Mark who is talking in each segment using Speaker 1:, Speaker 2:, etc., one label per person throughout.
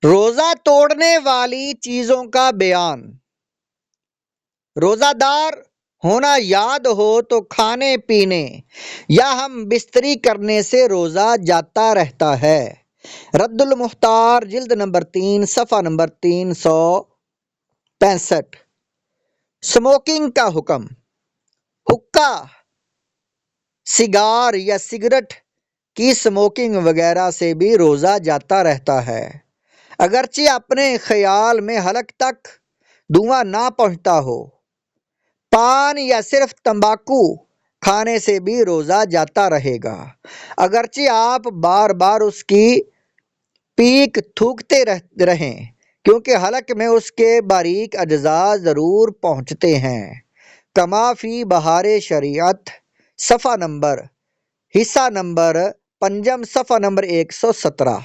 Speaker 1: روزہ توڑنے والی چیزوں کا بیان۔ روزہ دار ہونا یاد ہو تو کھانے پینے یا ہم بستری کرنے سے روزہ جاتا رہتا ہے۔ رد المختار جلد نمبر 3 صفحہ نمبر 365۔ سموکنگ کا حکم۔ حقہ، سگار یا سگریٹ کی سموکنگ وغیرہ سے بھی روزہ جاتا رہتا ہے، اگرچہ اپنے خیال میں حلق تک دھواں نہ پہنچتا ہو۔ پان یا صرف تمباکو کھانے سے بھی روزہ جاتا رہے گا، اگرچہ آپ بار بار اس کی پیک تھوکتے رہیں، کیونکہ حلق میں اس کے باریک اجزاء ضرور پہنچتے ہیں۔ کما فی بہار شریعت صفحہ نمبر حصہ نمبر 5 صفحہ نمبر 117۔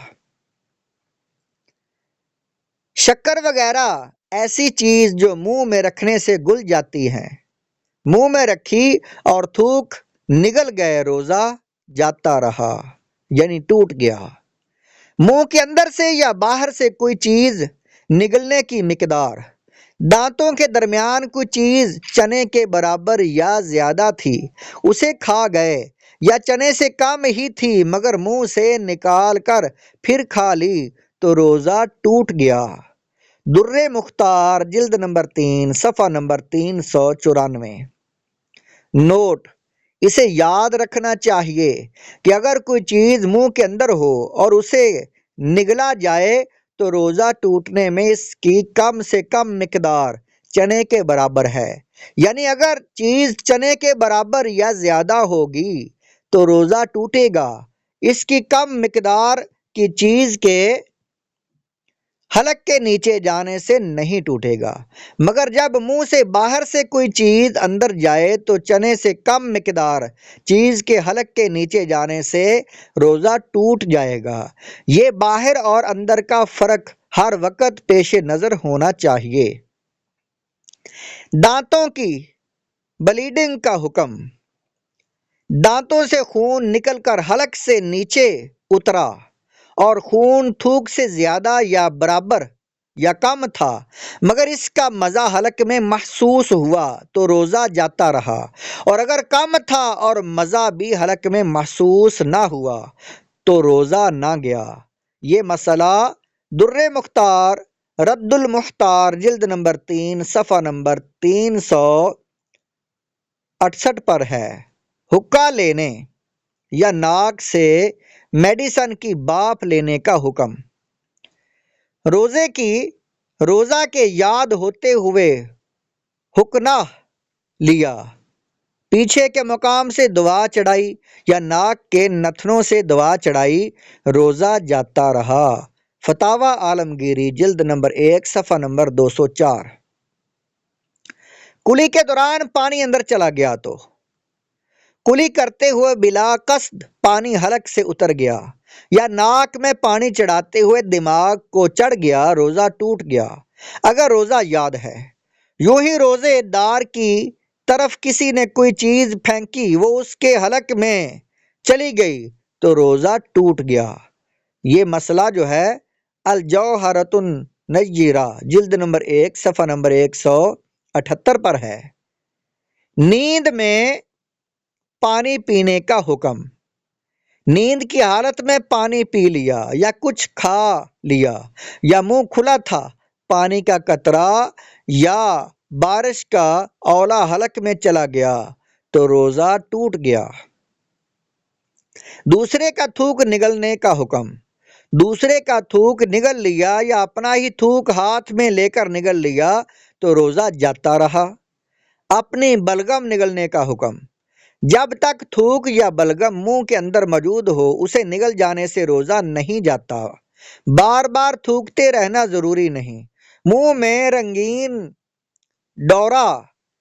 Speaker 1: شکر وغیرہ ایسی چیز جو منہ میں رکھنے سے گل جاتی ہے، منہ میں رکھی اور تھوک نگل گئے، روزہ جاتا رہا یعنی ٹوٹ گیا۔ منہ کے اندر سے یا باہر سے کوئی چیز نگلنے کی مقدار، دانتوں کے درمیان کوئی چیز چنے کے برابر یا زیادہ تھی، اسے کھا گئے، یا چنے سے کم ہی تھی مگر منہ سے نکال کر پھر کھا لی تو روزہ ٹوٹ گیا۔ در مختار جلد نمبر 3 صفحہ نمبر 394۔ نوٹ: اسے یاد رکھنا چاہیے کہ اگر کوئی چیز منہ کے اندر ہو اور اسے نگلا جائے تو روزہ ٹوٹنے میں اس کی کم سے کم مقدار چنے کے برابر ہے، یعنی اگر چیز چنے کے برابر یا زیادہ ہوگی تو روزہ ٹوٹے گا، اس کی کم مقدار کی چیز کے حلق کے نیچے جانے سے نہیں ٹوٹے گا، مگر جب منہ سے باہر سے کوئی چیز اندر جائے تو چنے سے کم مقدار چیز کے حلق کے نیچے جانے سے روزہ ٹوٹ جائے گا۔ یہ باہر اور اندر کا فرق ہر وقت پیش نظر ہونا چاہیے۔ دانتوں کی بلیڈنگ کا حکم۔ دانتوں سے خون نکل کر حلق سے نیچے اترا اور خون تھوک سے زیادہ یا برابر یا کم تھا مگر اس کا مزہ حلق میں محسوس ہوا تو روزہ جاتا رہا، اور اگر کم تھا اور مزہ بھی حلق میں محسوس نہ ہوا تو روزہ نہ گیا۔ یہ مسئلہ در مختار رد المختار جلد نمبر 3 صفحہ نمبر 368 پر ہے۔ حقہ لینے یا ناک سے میڈیسن کی بھاپ لینے کا حکم۔ روزہ کے یاد ہوتے ہوئے حقنہ لیا، پیچھے کے مقام سے دعا چڑھائی یا ناک کے نتنوں سے دعا چڑھائی، روزہ جاتا رہا۔ فتاوی عالمگیری جلد نمبر 1 صفحہ نمبر 204۔ کلی کے دوران پانی اندر چلا گیا تو کلی کرتے ہوئے بلا قصد پانی حلق سے اتر گیا یا ناک میں پانی چڑھاتے ہوئے دماغ کو چڑھ گیا، روزہ ٹوٹ گیا۔ اگر روزہ یاد ہے، یوں ہی روزے دار کی طرف کسی نے کوئی چیز پھینکی، وہ اس کے حلق میں چلی گئی تو روزہ ٹوٹ گیا۔ یہ مسئلہ جو ہے الجوہرۃ النیرہ جلد نمبر 1 صفحہ نمبر 178 پر ہے۔ نیند میں پانی پینے کا حکم۔ نیند کی حالت میں پانی پی لیا یا کچھ کھا لیا یا منہ کھلا تھا، پانی کا قطرہ یا بارش کا اولا حلق میں چلا گیا تو روزہ ٹوٹ گیا۔ دوسرے کا تھوک نگلنے کا حکم۔ دوسرے کا تھوک نگل لیا یا اپنا ہی تھوک ہاتھ میں لے کر نگل لیا تو روزہ جاتا رہا۔ اپنی بلغم نگلنے کا حکم۔ جب تک تھوک یا بلغم منہ کے اندر موجود ہو اسے نگل جانے سے روزہ نہیں جاتا۔ بار بار تھوکتے رہنا ضروری نہیں۔ منہ میں رنگین ڈورا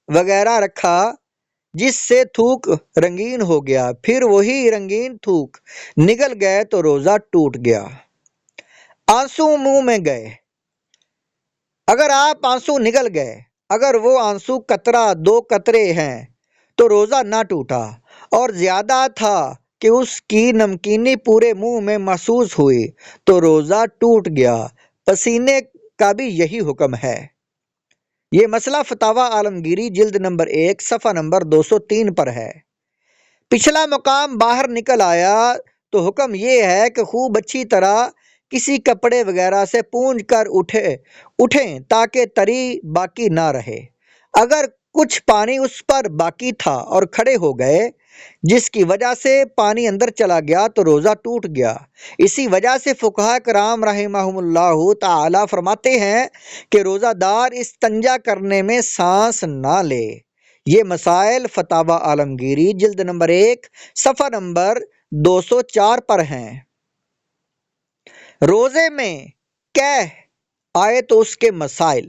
Speaker 1: وغیرہ رکھا جس سے تھوک رنگین ہو گیا، پھر وہی رنگین تھوک نگل گئے تو روزہ ٹوٹ گیا۔ آنسو منہ میں گئے۔ اگر آپ آنسو نگل گئے، اگر وہ آنسو قطرہ 2 قطرے ہیں تو روزہ نہ ٹوٹا، اور زیادہ تھا کہ اس کی نمکینی پورے منہ میں محسوس ہوئی تو روزہ ٹوٹ گیا۔ پسینے کا بھی یہی حکم ہے۔ یہ مسئلہ فتاوی عالمگیری جلد نمبر 1 صفحہ نمبر 203 پر ہے۔ پچھلا مقام باہر نکل آیا تو حکم یہ ہے کہ خوب اچھی طرح کسی کپڑے وغیرہ سے پونجھ کر اٹھیں تاکہ تری باقی نہ رہے۔ اگر کچھ پانی اس پر باقی تھا اور کھڑے ہو گئے جس کی وجہ سے پانی اندر چلا گیا تو روزہ ٹوٹ گیا۔ اسی وجہ سے فقہاء کرام رحمہم اللہ تعالی فرماتے ہیں کہ روزہ دار استنجا کرنے میں سانس نہ لے۔ یہ مسائل فتاوی عالمگیری جلد نمبر 1 صفحہ نمبر 204 پر ہیں۔ روزے میں قے آئے تو اس کے مسائل۔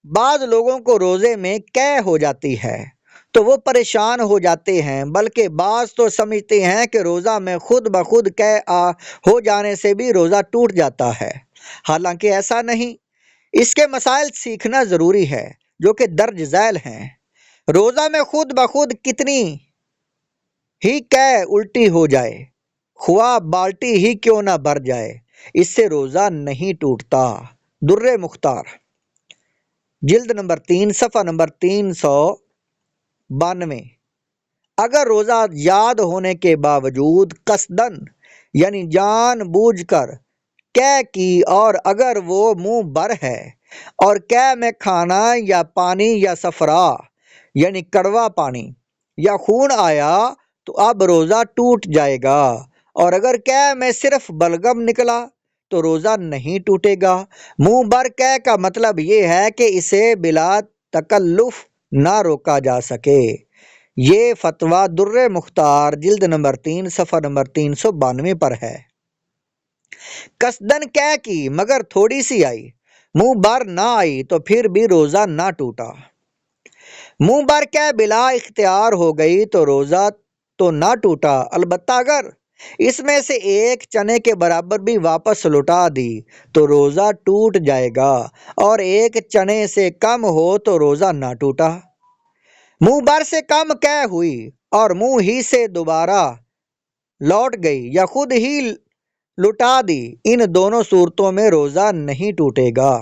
Speaker 1: بعض لوگوں کو روزے میں قے ہو جاتی ہے تو وہ پریشان ہو جاتے ہیں، بلکہ بعض تو سمجھتے ہیں کہ روزہ میں خود بخود قے ہو جانے سے بھی روزہ ٹوٹ جاتا ہے، حالانکہ ایسا نہیں۔ اس کے مسائل سیکھنا ضروری ہے جو کہ درج ذیل ہیں۔ روزہ میں خود بخود کتنی ہی قے الٹی ہو جائے، خواہ بالٹی ہی کیوں نہ بھر جائے، اس سے روزہ نہیں ٹوٹتا۔ در مختار جلد نمبر 3 صفحہ نمبر 392۔ اگر روزہ یاد ہونے کے باوجود قصدن یعنی جان بوجھ کر قے کی اور اگر وہ منہ بر ہے اور قے میں کھانا یا پانی یا صفرا یعنی کڑوا پانی یا خون آیا تو اب روزہ ٹوٹ جائے گا، اور اگر قے میں صرف بلغم نکلا تو روزہ نہیں ٹوٹے گا۔ منہ بر قے کا مطلب یہ ہے کہ اسے بلا تکلف نہ روکا جا سکے۔ یہ فتویٰ در مختار جلد نمبر 3 صفحہ نمبر 392 پر ہے۔ قصدن قے کی مگر تھوڑی سی آئی، منہ بر نہ آئی تو پھر بھی روزہ نہ ٹوٹا۔ منہ بر قے بلا اختیار ہو گئی تو روزہ تو نہ ٹوٹا، البتہ اگر اس میں سے ایک چنے کے برابر بھی واپس لوٹا دی تو روزہ ٹوٹ جائے گا، اور ایک چنے سے کم ہو تو روزہ نہ ٹوٹا۔ منہ بر سے کم قے ہوئی اور منہ ہی سے دوبارہ لوٹ گئی یا خود ہی لٹا دی، ان دونوں صورتوں میں روزہ نہیں ٹوٹے گا۔